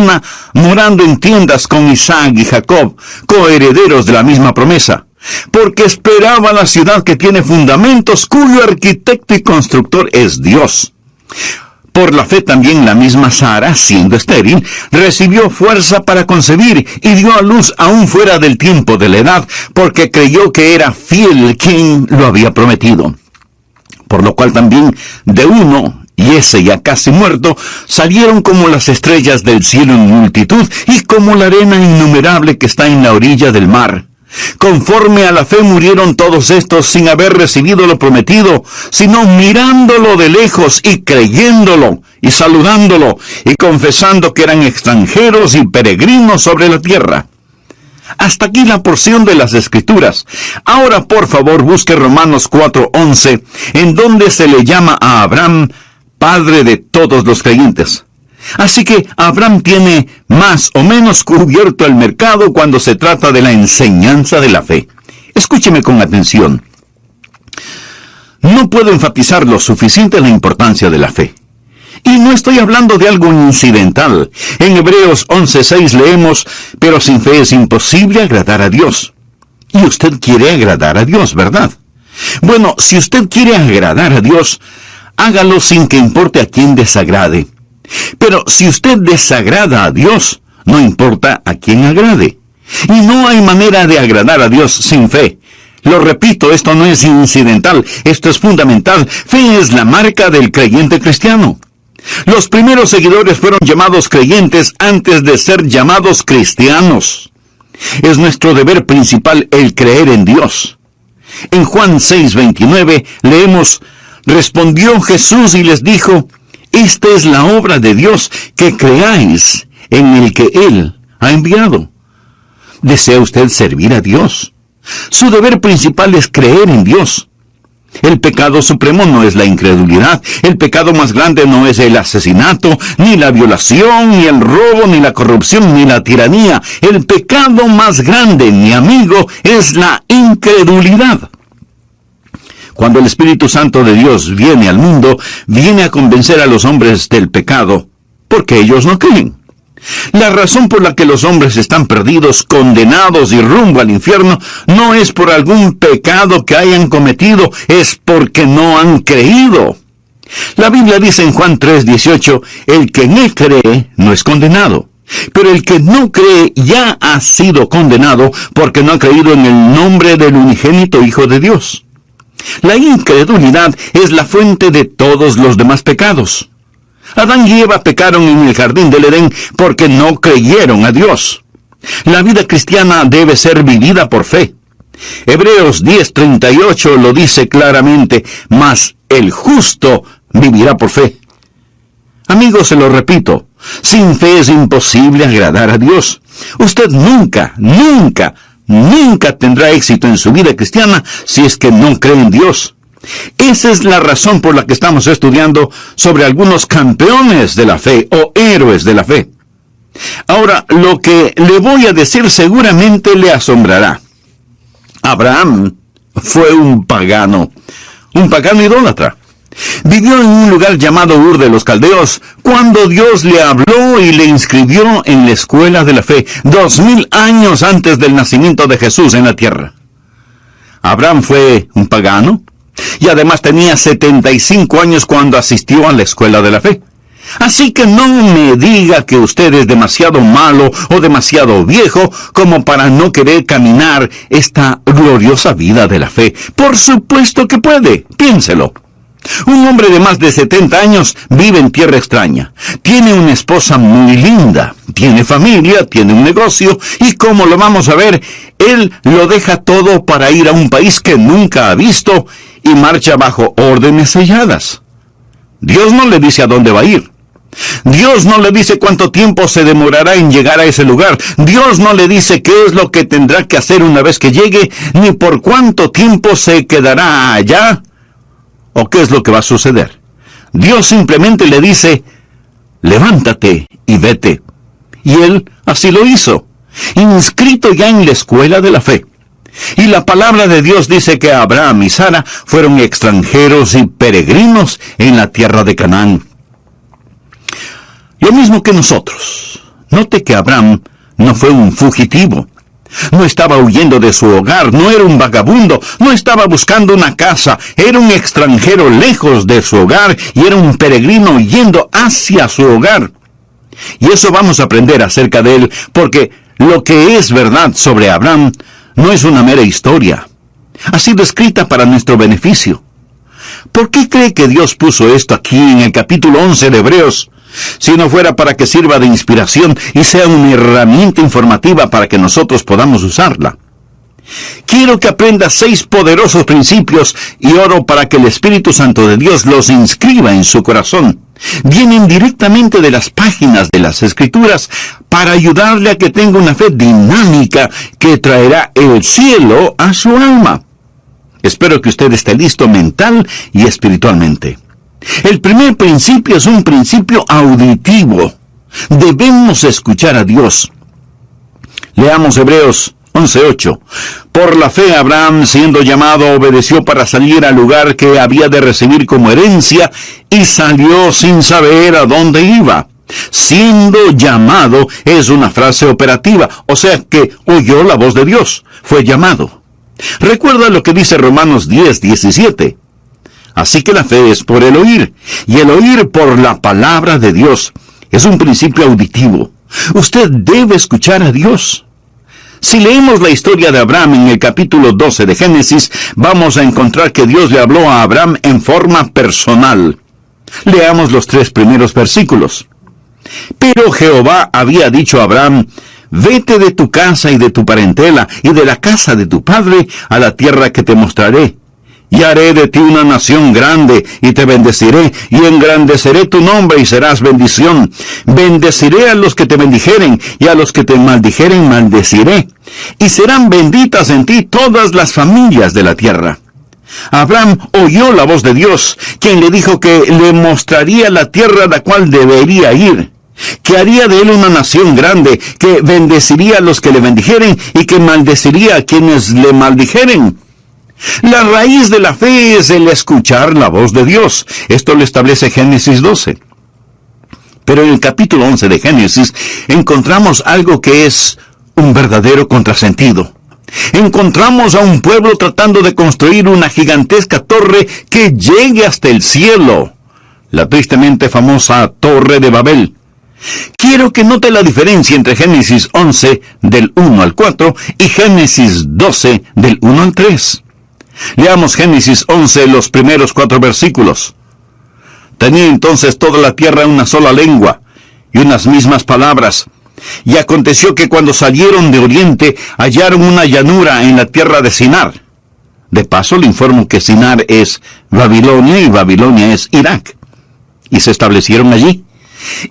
cristiana morando en tiendas con Isaac y Jacob, coherederos de la misma promesa, porque esperaba la ciudad que tiene fundamentos, cuyo arquitecto y constructor es Dios. Por la fe también la misma Sara, siendo estéril, recibió fuerza para concebir y dio a luz aún fuera del tiempo de la edad, porque creyó que era fiel quien lo había prometido. Por lo cual también de uno, y ese ya casi muerto, salieron como las estrellas del cielo en multitud, y como la arena innumerable que está en la orilla del mar. Conforme a la fe murieron todos estos sin haber recibido lo prometido, sino mirándolo de lejos y creyéndolo, y saludándolo, y confesando que eran extranjeros y peregrinos sobre la tierra. Hasta aquí la porción de las Escrituras. Ahora, por favor, busque Romanos 4:11, en donde se le llama a Abraham padre de todos los creyentes. Así que Abraham tiene más o menos cubierto el mercado cuando se trata de la enseñanza de la fe. Escúcheme con atención. No puedo enfatizar lo suficiente la importancia de la fe. Y no estoy hablando de algo incidental. En Hebreos 11:6 leemos, pero sin fe es imposible agradar a Dios. Y usted quiere agradar a Dios, ¿verdad? Bueno, si usted quiere agradar a Dios, hágalo sin que importe a quién desagrade. Pero si usted desagrada a Dios, no importa a quién agrade. Y no hay manera de agradar a Dios sin fe. Lo repito, esto no es incidental, esto es fundamental. Fe es la marca del creyente cristiano. Los primeros seguidores fueron llamados creyentes antes de ser llamados cristianos. Es nuestro deber principal el creer en Dios. En Juan 6:29 leemos, respondió Jesús y les dijo, esta es la obra de Dios, que creáis en el que Él ha enviado. ¿Desea usted servir a Dios? Su deber principal es creer en Dios. El pecado supremo no es la incredulidad. El pecado más grande no es el asesinato, ni la violación, ni el robo, ni la corrupción, ni la tiranía. El pecado más grande, mi amigo, es la incredulidad. Cuando el Espíritu Santo de Dios viene al mundo, viene a convencer a los hombres del pecado, porque ellos no creen. La razón por la que los hombres están perdidos, condenados y rumbo al infierno, no es por algún pecado que hayan cometido, es porque no han creído. La Biblia dice en Juan 3:18, el que en él cree no es condenado. Pero el que no cree ya ha sido condenado porque no ha creído en el nombre del unigénito Hijo de Dios. La incredulidad es la fuente de todos los demás pecados. Adán y Eva pecaron en el jardín del Edén porque no creyeron a Dios. La vida cristiana debe ser vivida por fe. Hebreos 10:38 lo dice claramente, mas el justo vivirá por fe. Amigos, se lo repito, sin fe es imposible agradar a Dios. Usted nunca tendrá éxito en su vida cristiana si es que no cree en Dios. Esa es la razón por la que estamos estudiando sobre algunos campeones de la fe o héroes de la fe. Ahora, lo que le voy a decir seguramente le asombrará. Abraham fue un pagano idólatra. Vivió en un lugar llamado Ur de los Caldeos, cuando Dios le habló y le inscribió en la escuela de la fe, 2000 años antes del nacimiento de Jesús en la tierra. Abraham fue un pagano, y además tenía 75 años cuando asistió a la escuela de la fe. Así que no me diga que usted es demasiado malo o demasiado viejo como para no querer caminar esta gloriosa vida de la fe. Por supuesto que puede, piénselo. Un hombre de más de 70 años vive en tierra extraña. Tiene una esposa muy linda, tiene familia, tiene un negocio, y como lo vamos a ver, él lo deja todo para ir a un país que nunca ha visto y marcha bajo órdenes selladas. Dios no le dice a dónde va a ir. Dios no le dice cuánto tiempo se demorará en llegar a ese lugar. Dios no le dice qué es lo que tendrá que hacer una vez que llegue, ni por cuánto tiempo se quedará allá, o qué es lo que va a suceder. Dios simplemente le dice, levántate y vete. Y él así lo hizo, inscrito ya en la escuela de la fe. Y la palabra de Dios dice que Abraham y Sara fueron extranjeros y peregrinos en la tierra de Canaán. Lo mismo que nosotros Note que Abraham no fue un fugitivo. No estaba huyendo de su hogar, no era un vagabundo, no estaba buscando una casa, era un extranjero lejos de su hogar y era un peregrino yendo hacia su hogar. Y eso vamos a aprender acerca de él, porque lo que es verdad sobre Abraham no es una mera historia. Ha sido escrita para nuestro beneficio. ¿Por qué cree que Dios puso esto aquí en el capítulo 11 de Hebreos? Si no fuera para que sirva de inspiración y sea una herramienta informativa para que nosotros podamos usarla. Quiero que aprenda 6 poderosos principios y oro para que el Espíritu Santo de Dios los inscriba en su corazón. Vienen directamente de las páginas de las Escrituras para ayudarle a que tenga una fe dinámica que traerá el cielo a su alma. Espero que usted esté listo mental y espiritualmente. El primer principio es un principio auditivo. Debemos escuchar a Dios. Leamos Hebreos 11:8. Por la fe Abraham, siendo llamado, obedeció para salir al lugar que había de recibir como herencia, y salió sin saber a dónde iba. Siendo llamado es una frase operativa, o sea que oyó la voz de Dios, fue llamado. Recuerda lo que dice Romanos 10:17. Así que la fe es por el oír, y el oír por la palabra de Dios. Es un principio auditivo. Usted debe escuchar a Dios. Si leemos la historia de Abraham en el capítulo 12 de Génesis, vamos a encontrar que Dios le habló a Abraham en forma personal. Leamos los 3 primeros versículos. Pero Jehová había dicho a Abraham: vete de tu casa y de tu parentela y de la casa de tu padre a la tierra que te mostraré. Y haré de ti una nación grande, y te bendeciré, y engrandeceré tu nombre, y serás bendición. Bendeciré a los que te bendijeren, y a los que te maldijeren maldeciré. Y serán benditas en ti todas las familias de la tierra. Abraham oyó la voz de Dios, quien le dijo que le mostraría la tierra a la cual debería ir, que haría de él una nación grande, que bendeciría a los que le bendijeren, y que maldeciría a quienes le maldijeren. La raíz de la fe es el escuchar la voz de Dios. Esto lo establece Génesis 12. Pero en el capítulo 11 de Génesis encontramos algo que es un verdadero contrasentido. Encontramos a un pueblo tratando de construir una gigantesca torre que llegue hasta el cielo. La tristemente famosa Torre de Babel. Quiero que note la diferencia entre Génesis 11 del 1 al 4 y Génesis 12 del 1 al 3. Leamos Génesis 11, los primeros 4 versículos. Tenía entonces toda la tierra una sola lengua, y unas mismas palabras. Y aconteció que cuando salieron de oriente, hallaron una llanura en la tierra de Sinar. De paso le informo que Sinar es Babilonia, y Babilonia es Irak. Y se establecieron allí.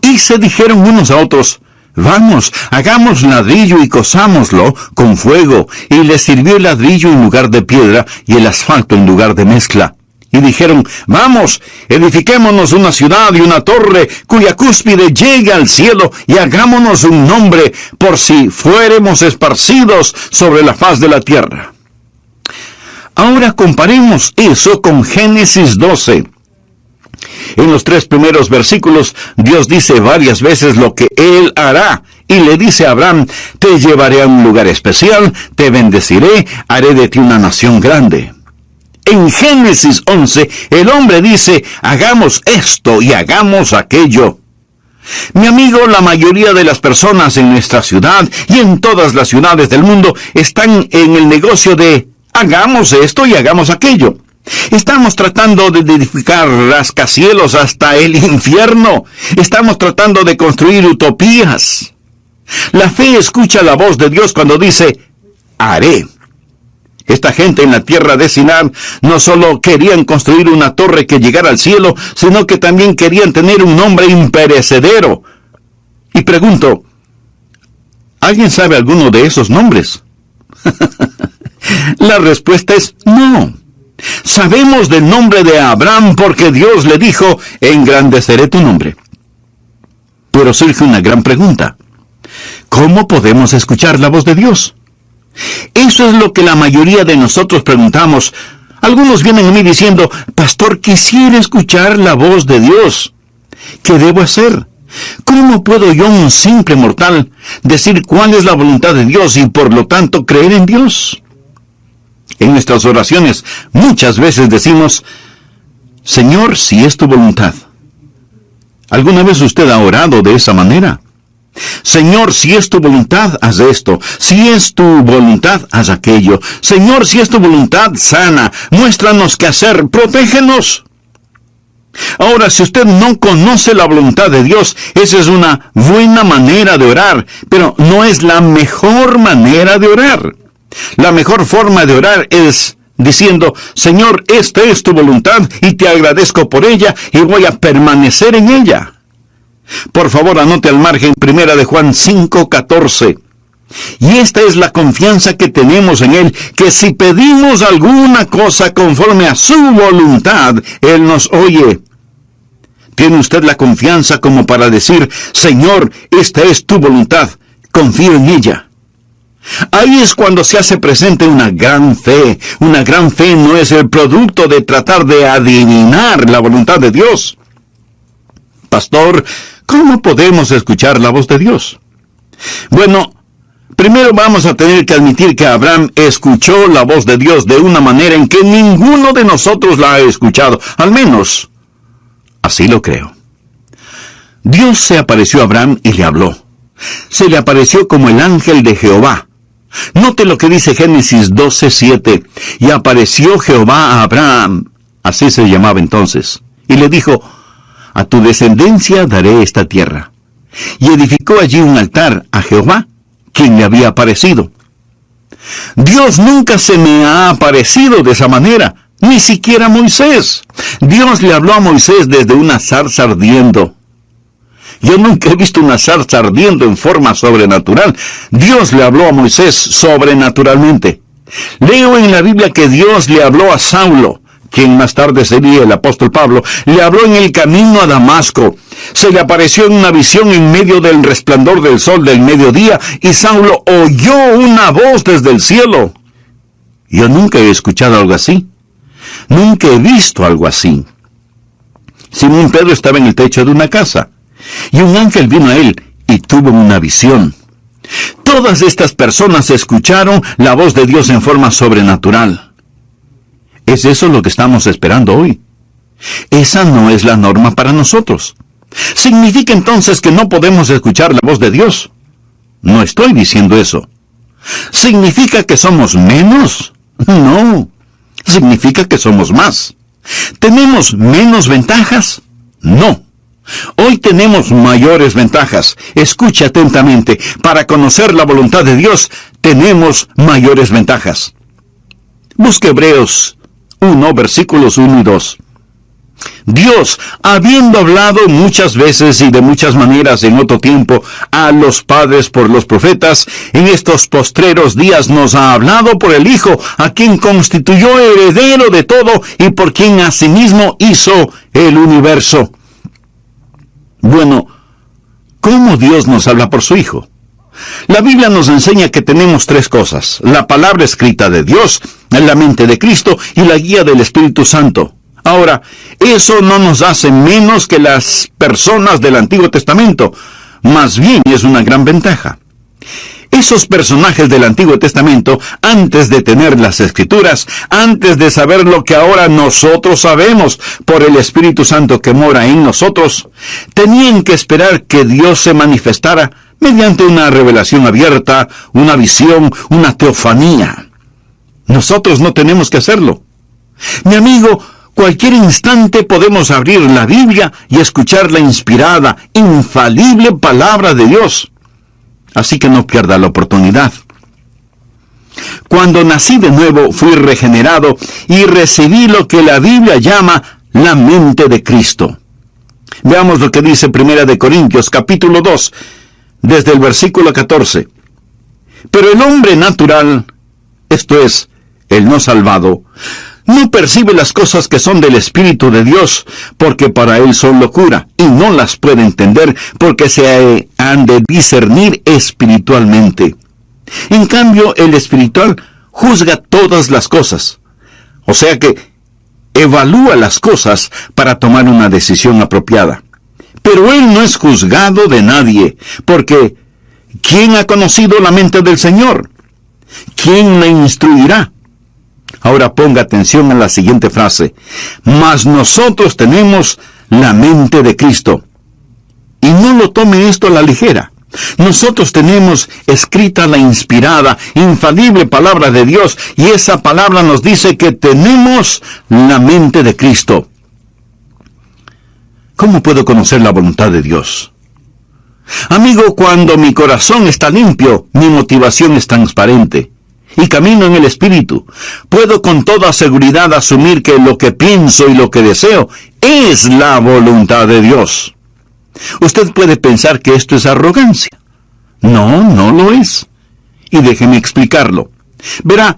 Y se dijeron unos a otros: vamos, hagamos ladrillo y cozámoslo con fuego. Y les sirvió el ladrillo en lugar de piedra y el asfalto en lugar de mezcla. Y dijeron: vamos, edifiquémonos una ciudad y una torre cuya cúspide llegue al cielo, y hagámonos un nombre, por si fuéremos esparcidos sobre la faz de la tierra. Ahora comparemos eso con Génesis 12. En los 3 primeros versículos, Dios dice varias veces lo que Él hará, y le dice a Abraham: te llevaré a un lugar especial, te bendeciré, haré de ti una nación grande. En Génesis 11, el hombre dice: hagamos esto y hagamos aquello. Mi amigo, la mayoría de las personas en nuestra ciudad y en todas las ciudades del mundo están en el negocio de hagamos esto y hagamos aquello. Estamos tratando de edificar rascacielos hasta el infierno. Estamos tratando de construir utopías. La fe escucha la voz de Dios cuando dice: haré. Esta gente en la tierra de Sinar no solo querían construir una torre que llegara al cielo, sino que también querían tener un nombre imperecedero. Y pregunto, ¿alguien sabe alguno de esos nombres? La respuesta es no. Sabemos del nombre de Abraham porque Dios le dijo: engrandeceré tu nombre. Pero surge una gran pregunta: ¿cómo podemos escuchar la voz de Dios? Eso es lo que la mayoría de nosotros preguntamos. Algunos vienen a mí diciendo: pastor, quisiera escuchar la voz de Dios. ¿Qué debo hacer? ¿Cómo puedo yo, un simple mortal, decir cuál es la voluntad de Dios y por lo tanto creer en Dios? En nuestras oraciones muchas veces decimos, Señor, si es tu voluntad. ¿Alguna vez usted ha orado de esa manera? Señor, si es tu voluntad, haz esto. Si es tu voluntad, haz aquello. Señor, si es tu voluntad, sana. Muéstranos qué hacer. Protégenos. Ahora, si usted no conoce la voluntad de Dios, esa es una buena manera de orar, pero no es la mejor manera de orar. La mejor forma de orar es diciendo, Señor, esta es tu voluntad y te agradezco por ella y voy a permanecer en ella. Por favor, anote al margen 1 de Juan 5:14. Y esta es la confianza que tenemos en Él, que si pedimos alguna cosa conforme a su voluntad, Él nos oye. ¿Tiene usted la confianza como para decir, Señor, esta es tu voluntad, confío en ella? Ahí es cuando se hace presente una gran fe. Una gran fe no es el producto de tratar de adivinar la voluntad de Dios. Pastor, ¿cómo podemos escuchar la voz de Dios? Bueno, primero vamos a tener que admitir que Abraham escuchó la voz de Dios de una manera en que ninguno de nosotros la ha escuchado. Al menos, así lo creo. Dios se apareció a Abraham y le habló. Se le apareció como el ángel de Jehová. Note lo que dice Génesis 12:7. Y apareció Jehová a Abraham, así se llamaba entonces, y le dijo, a tu descendencia daré esta tierra. Y edificó allí un altar a Jehová, quien le había aparecido. Dios nunca se me ha aparecido de esa manera, ni siquiera a Moisés. Dios le habló a Moisés desde una zarza ardiendo. Yo nunca he visto una zarza ardiendo en forma sobrenatural. Dios le habló a Moisés sobrenaturalmente. Leo en la Biblia que Dios le habló a Saulo, quien más tarde sería el apóstol Pablo. Le habló en el camino a Damasco. Se le apareció en una visión en medio del resplandor del sol del mediodía, y Saulo oyó una voz desde el cielo. Yo nunca he escuchado algo así. Nunca he visto algo así. Simón Pedro estaba en el techo de una casa, y un ángel vino a él y tuvo una visión. Todas estas personas escucharon la voz de Dios en forma sobrenatural. ¿Es eso lo que estamos esperando hoy? Esa no es la norma para nosotros. ¿Significa entonces que no podemos escuchar la voz de Dios? No estoy diciendo eso. ¿Significa que somos menos? No. Significa que somos más. ¿Tenemos menos ventajas? No. Hoy tenemos mayores ventajas. Escuche atentamente. Para conocer la voluntad de Dios, tenemos mayores ventajas. Busque Hebreos 1, versículos 1 y 2. Dios, habiendo hablado muchas veces y de muchas maneras en otro tiempo a los padres por los profetas, en estos postreros días nos ha hablado por el Hijo, a quien constituyó heredero de todo y por quien asimismo hizo el universo. Bueno, ¿cómo Dios nos habla por su Hijo? La Biblia nos enseña que tenemos tres cosas: la palabra escrita de Dios, la mente de Cristo y la guía del Espíritu Santo. Ahora, eso no nos hace menos que las personas del Antiguo Testamento. Más bien es una gran ventaja. Esos personajes del Antiguo Testamento, antes de tener las Escrituras, antes de saber lo que ahora nosotros sabemos por el Espíritu Santo que mora en nosotros, tenían que esperar que Dios se manifestara mediante una revelación abierta, una visión, una teofanía. Nosotros no tenemos que hacerlo. Mi amigo, cualquier instante podemos abrir la Biblia y escuchar la inspirada, infalible palabra de Dios. Así que no pierda la oportunidad. Cuando nací de nuevo, fui regenerado y recibí lo que la Biblia llama la mente de Cristo. Veamos lo que dice 1 Corintios, capítulo 2, desde el versículo 14. Pero el hombre natural, esto es, el no salvado, no percibe las cosas que son del Espíritu de Dios, porque para él son locura, y no las puede entender, porque se han de discernir espiritualmente. En cambio, el espiritual juzga todas las cosas. O sea que evalúa las cosas para tomar una decisión apropiada. Pero él no es juzgado de nadie, porque ¿quién ha conocido la mente del Señor? ¿Quién le instruirá? Ahora ponga atención a la siguiente frase. Mas nosotros tenemos la mente de Cristo. Y no lo tome esto a la ligera. Nosotros tenemos escrita la inspirada, infalible palabra de Dios, y esa palabra nos dice que tenemos la mente de Cristo. ¿Cómo puedo conocer la voluntad de Dios? Amigo, cuando mi corazón está limpio, mi motivación es transparente, y camino en el Espíritu, puedo con toda seguridad asumir que lo que pienso y lo que deseo es la voluntad de Dios. Usted puede pensar que esto es arrogancia. No, no lo es. Y déjeme explicarlo. Verá,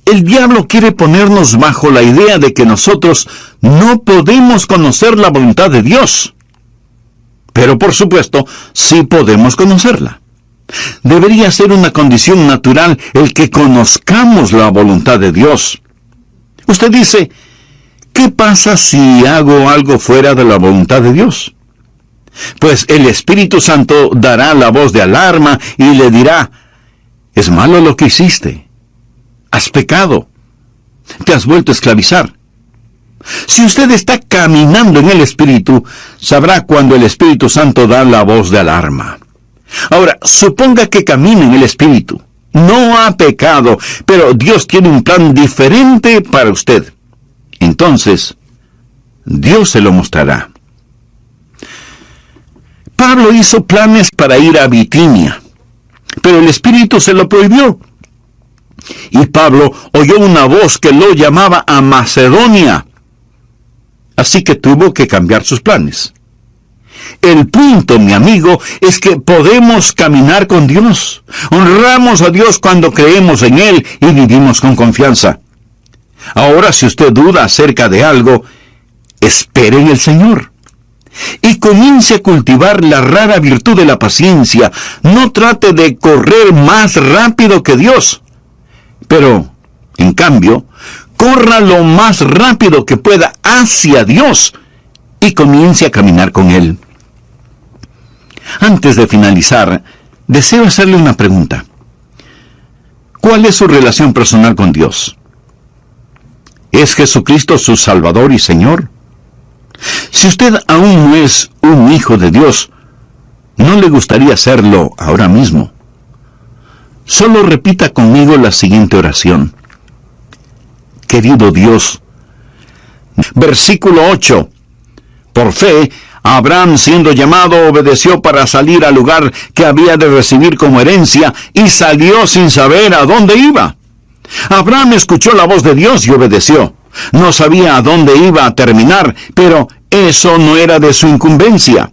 el diablo quiere ponernos bajo la idea de que nosotros no podemos conocer la voluntad de Dios. Pero por supuesto, sí podemos conocerla. Debería ser una condición natural el que conozcamos la voluntad de Dios. Usted dice, ¿qué pasa si hago algo fuera de la voluntad de Dios? Pues el Espíritu Santo dará la voz de alarma y le dirá, es malo lo que hiciste. Has pecado. Te has vuelto a esclavizar. Si usted está caminando en el Espíritu, sabrá cuando el Espíritu Santo da la voz de alarma. Ahora, suponga que camina en el Espíritu. No ha pecado, pero Dios tiene un plan diferente para usted. Entonces, Dios se lo mostrará. Pablo hizo planes para ir a Bitinia, pero el Espíritu se lo prohibió. Y Pablo oyó una voz que lo llamaba a Macedonia. Así que tuvo que cambiar sus planes. El punto, mi amigo, es que podemos caminar con Dios. Honramos a Dios cuando creemos en Él y vivimos con confianza. Ahora, si usted duda acerca de algo, espere en el Señor. Y comience a cultivar la rara virtud de la paciencia. No trate de correr más rápido que Dios. Pero, en cambio, corra lo más rápido que pueda hacia Dios y comience a caminar con Él. Antes de finalizar, deseo hacerle una pregunta. ¿Cuál es su relación personal con Dios? ¿Es Jesucristo su Salvador y Señor? Si usted aún no es un hijo de Dios, ¿no le gustaría serlo ahora mismo? Solo repita conmigo la siguiente oración. Querido Dios. Versículo 8. Por fe, Abraham, siendo llamado, obedeció para salir al lugar que había de recibir como herencia, y salió sin saber a dónde iba. Abraham escuchó la voz de Dios y obedeció. No sabía a dónde iba a terminar, pero eso no era de su incumbencia.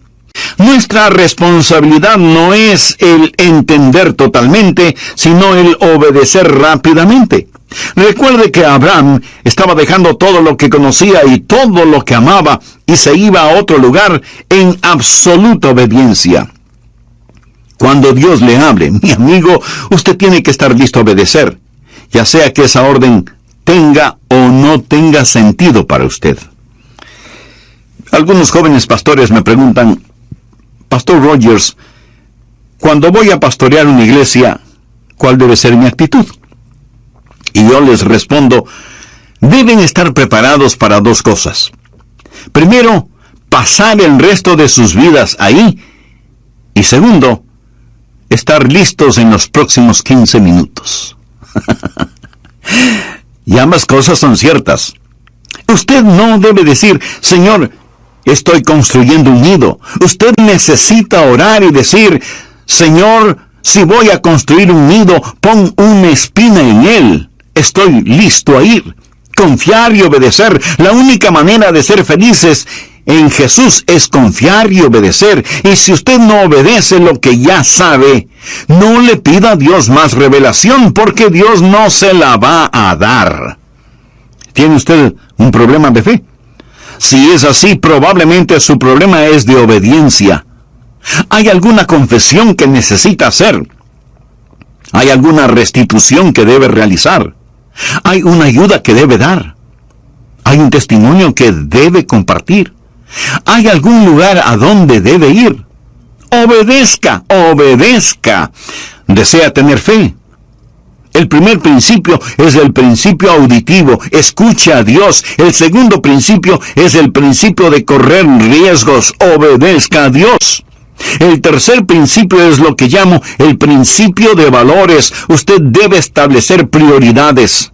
Nuestra responsabilidad no es el entender totalmente, sino el obedecer rápidamente. Recuerde que Abraham estaba dejando todo lo que conocía y todo lo que amaba y se iba a otro lugar en absoluta obediencia. Cuando Dios le hable, mi amigo, usted tiene que estar listo a obedecer, ya sea que esa orden tenga o no tenga sentido para usted. Algunos jóvenes pastores me preguntan, Pastor Rogers, cuando voy a pastorear una iglesia, ¿cuál debe ser mi actitud? Y yo les respondo, deben estar preparados para dos cosas. Primero, pasar el resto de sus vidas ahí. Y segundo, estar listos en los próximos 15 minutos. Y ambas cosas son ciertas. Usted no debe decir, Señor, estoy construyendo un nido. Usted necesita orar y decir, Señor, si voy a construir un nido, pon una espina en él. Estoy listo a ir. Confiar y obedecer. La única manera de ser felices en Jesús es confiar y obedecer. Y si usted no obedece lo que ya sabe, no le pida a Dios más revelación, porque Dios no se la va a dar. ¿Tiene usted un problema de fe? Si es así, probablemente su problema es de obediencia. ¿Hay alguna confesión que necesita hacer? ¿Hay alguna restitución que debe realizar? ¿Hay una ayuda que debe dar? ¿Hay un testimonio que debe compartir? ¿Hay algún lugar a donde debe ir? Obedezca, obedezca. ¿Desea tener fe? El primer principio es el principio auditivo. Escucha a Dios. El segundo principio es el principio de correr riesgos. Obedezca a Dios. El tercer principio es lo que llamo el principio de valores. Usted debe establecer prioridades.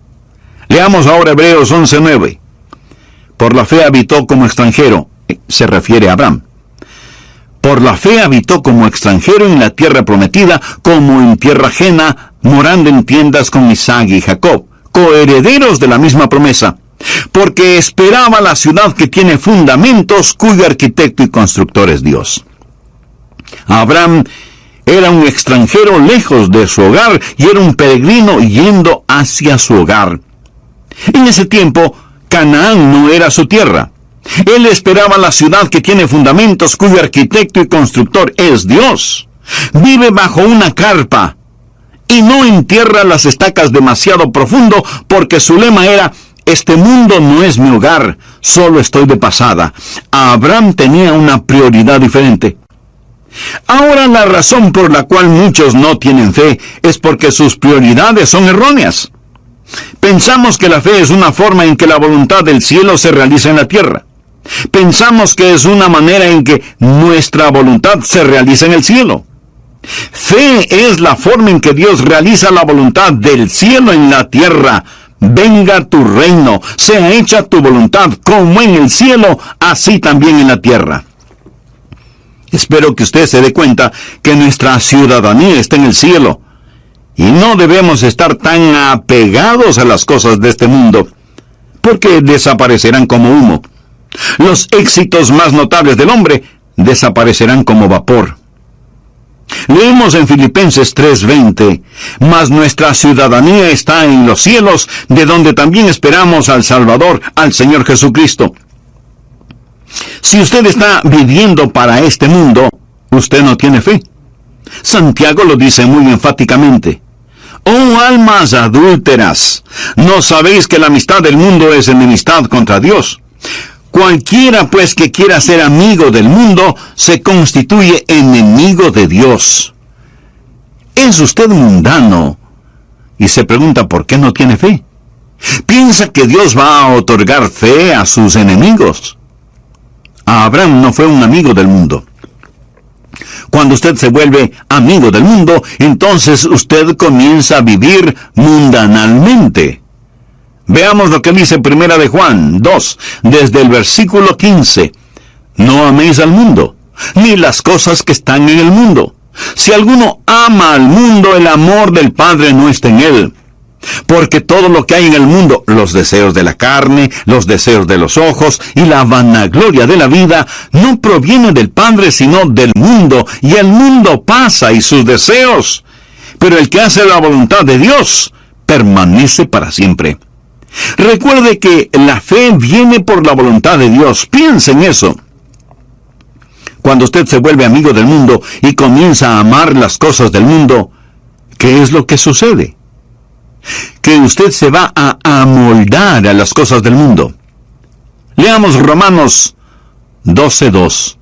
Leamos ahora Hebreos 11:9. Por la fe habitó como extranjero. Se refiere a Abraham. Por la fe habitó como extranjero en la tierra prometida, como en tierra ajena, morando en tiendas con Isaac y Jacob, coherederos de la misma promesa, porque esperaba la ciudad que tiene fundamentos, cuyo arquitecto y constructor es Dios. Abraham era un extranjero lejos de su hogar y era un peregrino yendo hacia su hogar. En ese tiempo, Canaán no era su tierra. Él esperaba la ciudad que tiene fundamentos, cuyo arquitecto y constructor es Dios. Vive bajo una carpa y no entierra las estacas demasiado profundo, porque su lema era: este mundo no es mi hogar, solo estoy de pasada. Abraham tenía una prioridad diferente. Ahora, la razón por la cual muchos no tienen fe es porque sus prioridades son erróneas. Pensamos que la fe es una forma en que la voluntad del cielo se realiza en la tierra. Pensamos que es una manera en que nuestra voluntad se realiza en el cielo. Fe es la forma en que Dios realiza la voluntad del cielo en la tierra. Venga tu reino, sea hecha tu voluntad como en el cielo, así también en la tierra. Espero que usted se dé cuenta que nuestra ciudadanía está en el cielo, y no debemos estar tan apegados a las cosas de este mundo, porque desaparecerán como humo. Los éxitos más notables del hombre desaparecerán como vapor. Leemos en Filipenses 3:20, mas nuestra ciudadanía está en los cielos, de donde también esperamos al Salvador, al Señor Jesucristo. Si usted está viviendo para este mundo, usted no tiene fe. Santiago lo dice muy enfáticamente. Oh almas adúlteras, ¿no sabéis que la amistad del mundo es enemistad contra Dios? Cualquiera pues que quiera ser amigo del mundo, se constituye enemigo de Dios. ¿Es usted mundano y se pregunta por qué no tiene fe? ¿Piensa que Dios va a otorgar fe a sus enemigos? Abraham no fue un amigo del mundo. Cuando usted se vuelve amigo del mundo, entonces usted comienza a vivir mundanalmente. Veamos lo que dice Primera de Juan 2, desde el versículo 15. No améis al mundo, ni las cosas que están en el mundo. Si alguno ama al mundo, el amor del Padre no está en él. Porque todo lo que hay en el mundo, los deseos de la carne, los deseos de los ojos y la vanagloria de la vida, no proviene del Padre, sino del mundo, y el mundo pasa y sus deseos. Pero el que hace la voluntad de Dios permanece para siempre. Recuerde que la fe viene por la voluntad de Dios. Piense en eso. Cuando usted se vuelve amigo del mundo y comienza a amar las cosas del mundo, ¿qué es lo que sucede? Que usted se va a amoldar a las cosas del mundo. Leamos Romanos 12:2.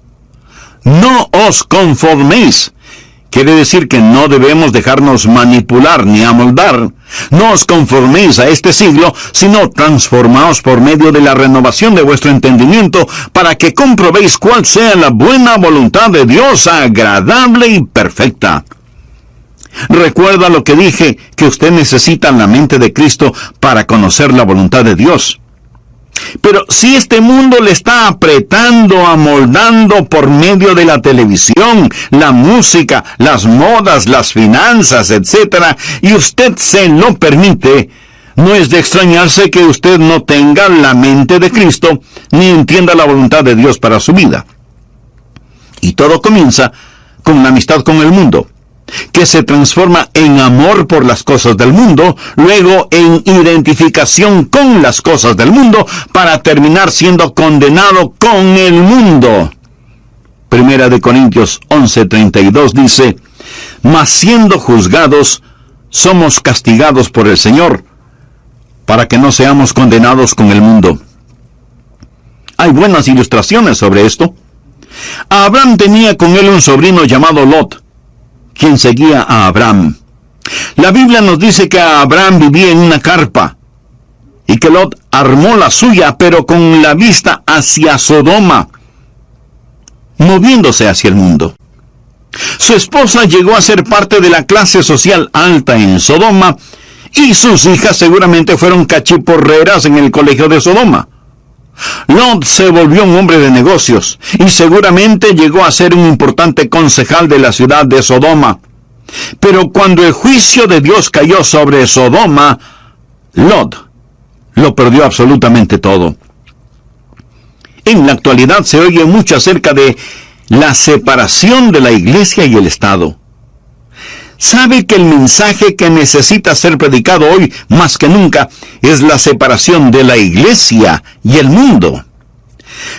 No os conforméis. Quiere decir que no debemos dejarnos manipular ni amoldar. No os conforméis a este siglo, sino transformaos por medio de la renovación de vuestro entendimiento, para que comprobéis cuál sea la buena voluntad de Dios, agradable y perfecta. Recuerda lo que dije, que usted necesita la mente de Cristo para conocer la voluntad de Dios. Pero si este mundo le está apretando, amoldando por medio de la televisión, la música, las modas, las finanzas, etc., y usted se lo permite, no es de extrañarse que usted no tenga la mente de Cristo, ni entienda la voluntad de Dios para su vida. Y todo comienza con la amistad con el mundo, que se transforma en amor por las cosas del mundo, luego en identificación con las cosas del mundo, para terminar siendo condenado con el mundo. Primera de Corintios 11:32 dice, mas siendo juzgados, somos castigados por el Señor, para que no seamos condenados con el mundo. Hay buenas ilustraciones sobre esto. Abraham tenía con él un sobrino llamado Lot, quien seguía a Abraham. La Biblia nos dice que Abraham vivía en una carpa y que Lot armó la suya, pero con la vista hacia Sodoma, moviéndose hacia el mundo. Su esposa llegó a ser parte de la clase social alta en Sodoma y sus hijas seguramente fueron cachiporreras en el colegio de Sodoma. Lot se volvió un hombre de negocios y seguramente llegó a ser un importante concejal de la ciudad de Sodoma. Pero cuando el juicio de Dios cayó sobre Sodoma, Lot lo perdió absolutamente todo. En la actualidad se oye mucho acerca de la separación de la iglesia y el Estado. ¿Sabe que el mensaje que necesita ser predicado hoy más que nunca es la separación de la iglesia y el mundo?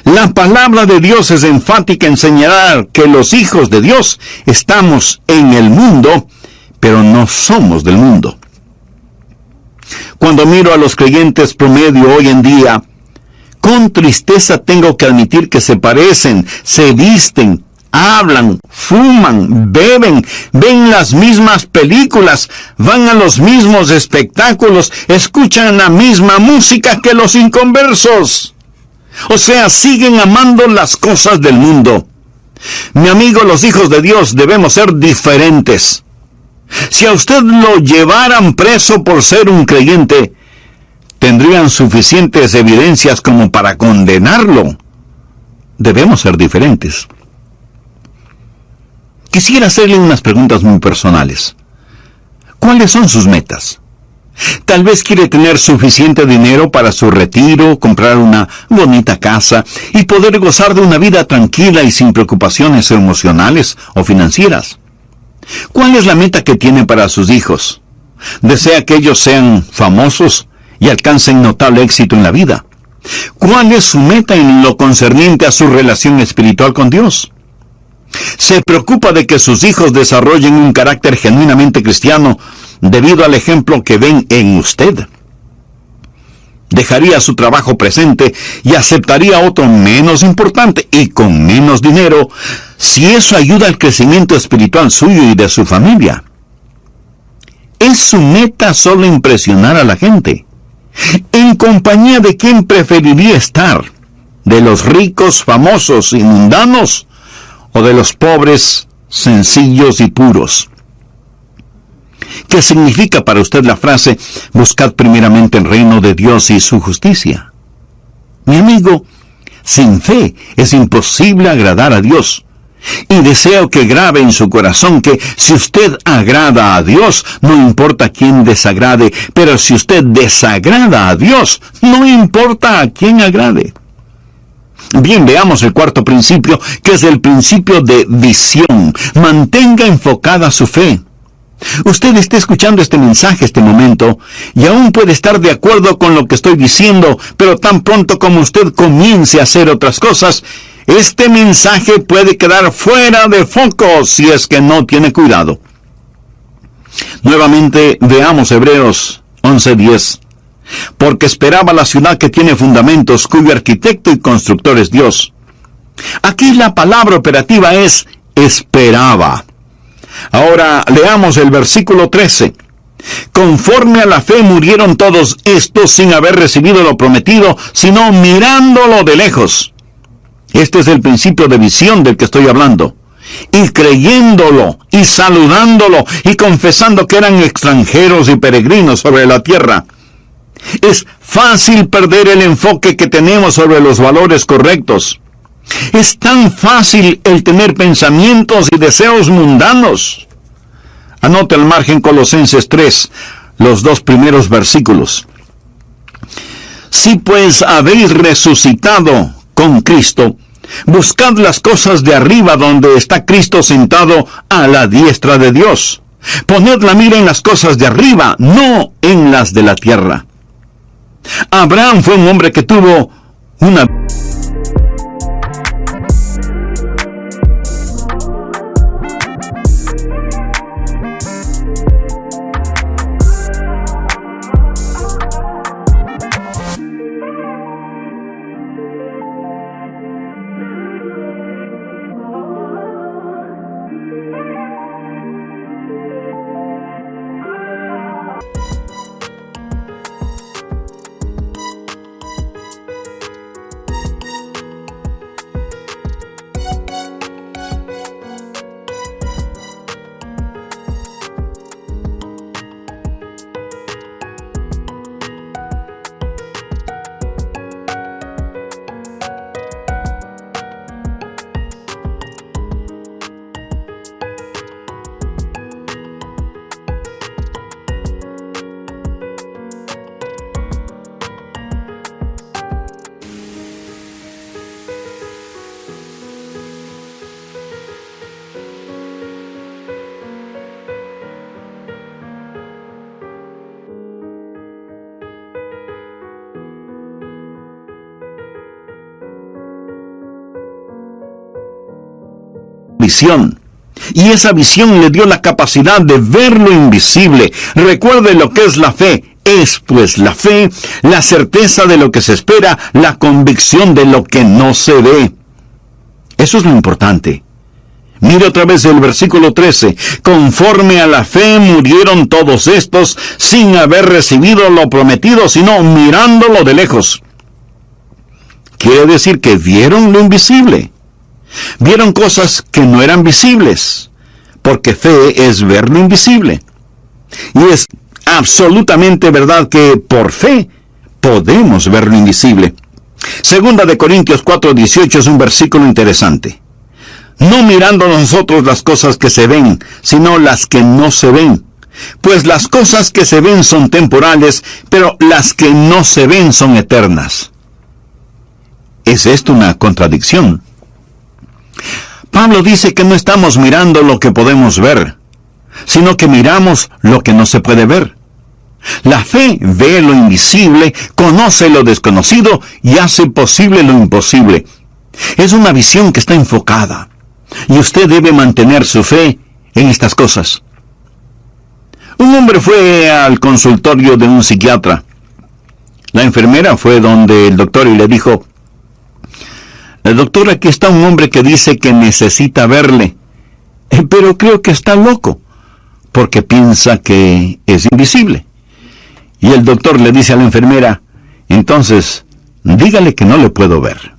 La palabra de Dios es enfática en señalar que los hijos de Dios estamos en el mundo, pero no somos del mundo. Cuando miro a los creyentes promedio hoy en día, con tristeza tengo que admitir que se parecen, se visten, hablan, fuman, beben, ven las mismas películas, van a los mismos espectáculos, escuchan la misma música que los inconversos. O sea, siguen amando las cosas del mundo. Mi amigo, los hijos de Dios debemos ser diferentes. Si a usted lo llevaran preso por ser un creyente, tendrían suficientes evidencias como para condenarlo. Debemos ser diferentes. Quisiera hacerle unas preguntas muy personales. ¿Cuáles son sus metas? Tal vez quiere tener suficiente dinero para su retiro, comprar una bonita casa y poder gozar de una vida tranquila y sin preocupaciones emocionales o financieras. ¿Cuál es la meta que tiene para sus hijos? ¿Desea que ellos sean famosos y alcancen notable éxito en la vida? ¿Cuál es su meta en lo concerniente a su relación espiritual con Dios? ¿Se preocupa de que sus hijos desarrollen un carácter genuinamente cristiano debido al ejemplo que ven en usted? ¿Dejaría su trabajo presente y aceptaría otro menos importante y con menos dinero si eso ayuda al crecimiento espiritual suyo y de su familia? ¿Es su meta solo impresionar a la gente? ¿En compañía de quién preferiría estar? ¿De los ricos, famosos y mundanos? ¿O de los pobres, sencillos y puros? ¿Qué significa para usted la frase, buscad primeramente el reino de Dios y su justicia? Mi amigo, sin fe es imposible agradar a Dios. Y deseo que grabe en su corazón que si usted agrada a Dios, no importa quién desagrade, pero si usted desagrada a Dios, no importa a quién agrade. Bien, veamos el cuarto principio, que es el principio de visión. Mantenga enfocada su fe. Usted está escuchando este mensaje este momento y aún puede estar de acuerdo con lo que estoy diciendo, pero tan pronto como usted comience a hacer otras cosas, este mensaje puede quedar fuera de foco si es que no tiene cuidado. Nuevamente veamos Hebreos 11:10. Porque esperaba la ciudad que tiene fundamentos, cuyo arquitecto y constructor es Dios. Aquí la palabra operativa es esperaba. Ahora leamos el versículo 13. Conforme a la fe murieron todos estos sin haber recibido lo prometido, sino mirándolo de lejos. Este es el principio de visión del que estoy hablando. Y creyéndolo, y saludándolo, y confesando que eran extranjeros y peregrinos sobre la tierra. Es fácil perder el enfoque que tenemos sobre los valores correctos. Es tan fácil el tener pensamientos y deseos mundanos. Anote al margen Colosenses 3, los 2 primeros versículos. Si pues habéis resucitado con Cristo, buscad las cosas de arriba donde está Cristo sentado a la diestra de Dios. Poned la mira en las cosas de arriba, no en las de la tierra. Abraham fue un hombre que tuvo una visión. Y esa visión le dio la capacidad de ver lo invisible. Recuerde lo que es la fe. Es pues la fe, la certeza de lo que se espera, la convicción de lo que no se ve. Eso es lo importante. Mire otra vez el versículo 13. Conforme a la fe murieron todos estos sin haber recibido lo prometido, sino mirándolo de lejos. Quiere decir que vieron lo invisible. Vieron cosas que no eran visibles, porque fe es ver lo invisible. Y es absolutamente verdad que por fe podemos ver lo invisible. Segunda de Corintios 4:18 es un versículo interesante. No mirando nosotros las cosas que se ven, sino las que no se ven. Pues las cosas que se ven son temporales, pero las que no se ven son eternas. ¿Es esto una contradicción? Pablo dice que no estamos mirando lo que podemos ver, sino que miramos lo que no se puede ver. La fe ve lo invisible, conoce lo desconocido y hace posible lo imposible. Es una visión que está enfocada, y usted debe mantener su fe en estas cosas. Un hombre fue al consultorio de un psiquiatra. La enfermera fue donde el doctor y le dijo: doctor, aquí está un hombre que dice que necesita verle, pero creo que está loco, porque piensa que es invisible. Y el doctor le dice a la enfermera: entonces, dígale que no le puedo ver.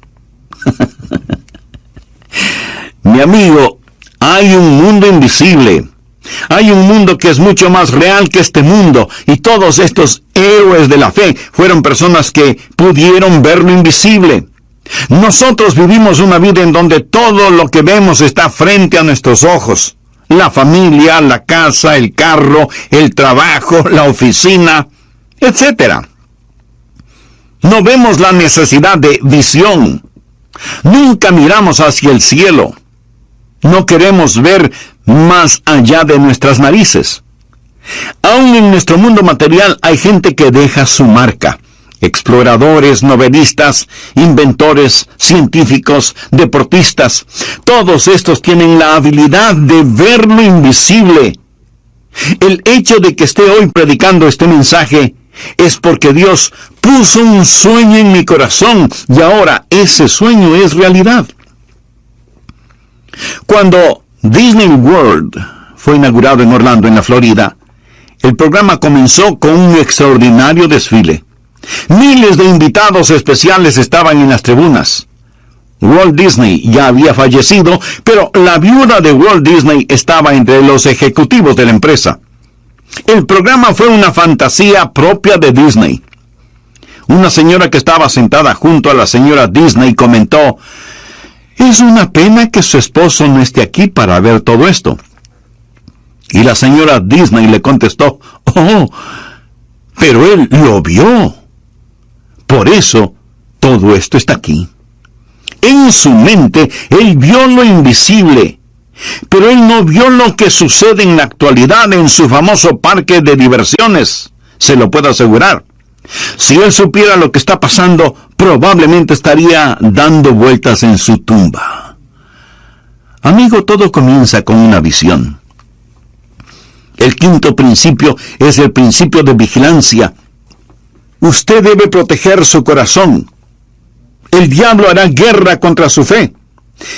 Mi amigo, hay un mundo invisible. Hay un mundo que es mucho más real que este mundo, y todos estos héroes de la fe fueron personas que pudieron ver lo invisible. Nosotros vivimos una vida en donde todo lo que vemos está frente a nuestros ojos. La familia, la casa, el carro, el trabajo, la oficina, etc. No vemos la necesidad de visión. Nunca miramos hacia el cielo. No queremos ver más allá de nuestras narices. Aún en nuestro mundo material hay gente que deja su marca. Exploradores, novelistas, inventores, científicos, deportistas. Todos estos tienen la habilidad de ver lo invisible. El hecho de que esté hoy predicando este mensaje es porque Dios puso un sueño en mi corazón y ahora ese sueño es realidad. Cuando Disney World fue inaugurado en Orlando, en la Florida, el programa comenzó con un extraordinario desfile. Miles de invitados especiales estaban en las tribunas. Walt Disney ya había fallecido, pero la viuda de Walt Disney estaba entre los ejecutivos de la empresa. El programa fue una fantasía propia de Disney. Una señora que estaba sentada junto a la señora Disney comentó: es una pena que su esposo no esté aquí para ver todo esto. Y la señora Disney le contestó: oh, pero él lo vio. Por eso, todo esto está aquí. En su mente, él vio lo invisible, pero él no vio lo que sucede en la actualidad en su famoso parque de diversiones, se lo puedo asegurar. Si él supiera lo que está pasando, probablemente estaría dando vueltas en su tumba. Amigo, todo comienza con una visión. El quinto principio es el principio de vigilancia. Usted debe proteger su corazón. El diablo hará guerra contra su fe.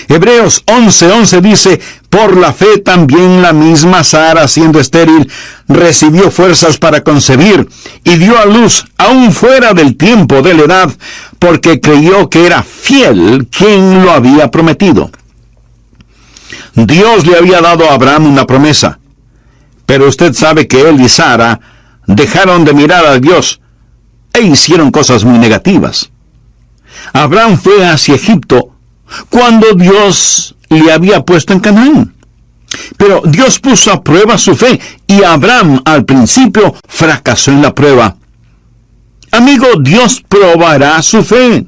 Hebreos 11:11 dice: por la fe también la misma Sara, siendo estéril, recibió fuerzas para concebir y dio a luz aún fuera del tiempo de la edad, porque creyó que era fiel quien lo había prometido. Dios le había dado a Abraham una promesa, pero usted sabe que él y Sara dejaron de mirar a Dios e hicieron cosas muy negativas. Abraham fue hacia Egipto cuando Dios le había puesto en Canaán. Pero Dios puso a prueba su fe y Abraham al principio fracasó en la prueba. Amigo, Dios probará su fe.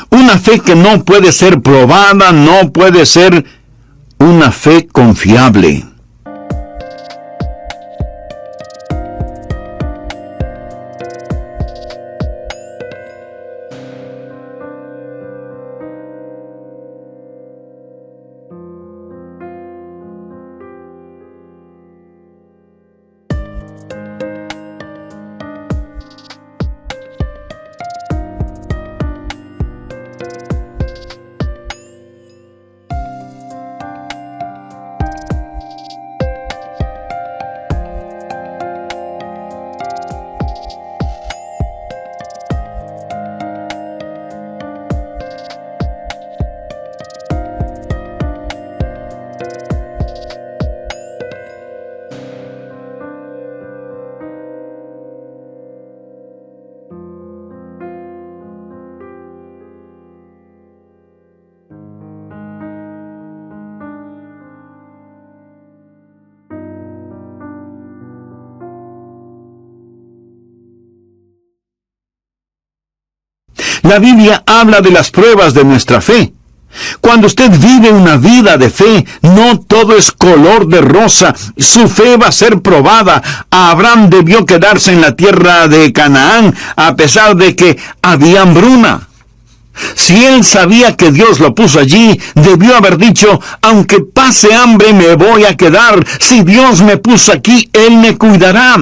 Una fe que no puede ser probada no puede ser una fe confiable. La Biblia habla de las pruebas de nuestra fe. Cuando usted vive una vida de fe, no todo es color de rosa. Su fe va a ser probada. Abraham debió quedarse en la tierra de Canaán, a pesar de que había hambruna. Si él sabía que Dios lo puso allí, debió haber dicho, aunque pase hambre me voy a quedar. Si Dios me puso aquí, Él me cuidará.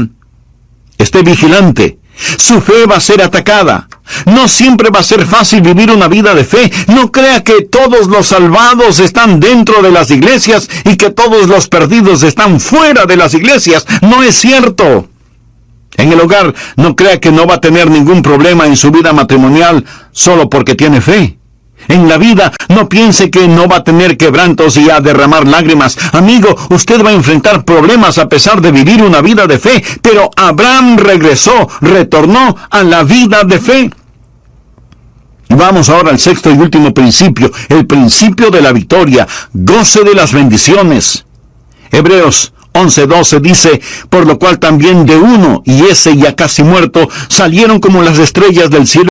Esté vigilante. Su fe va a ser atacada. No siempre va a ser fácil vivir una vida de fe. No crea que todos los salvados están dentro de las iglesias y que todos los perdidos están fuera de las iglesias. No es cierto. En el hogar, no crea que no va a tener ningún problema en su vida matrimonial solo porque tiene fe. En la vida, no piense que no va a tener quebrantos y a derramar lágrimas. Amigo, usted va a enfrentar problemas a pesar de vivir una vida de fe. Pero Abraham retornó a la vida de fe. Y vamos ahora al sexto y último principio, el principio de la victoria. Goce de las bendiciones. Hebreos 11:12 dice, por lo cual también de uno, y ese ya casi muerto, salieron como las estrellas del cielo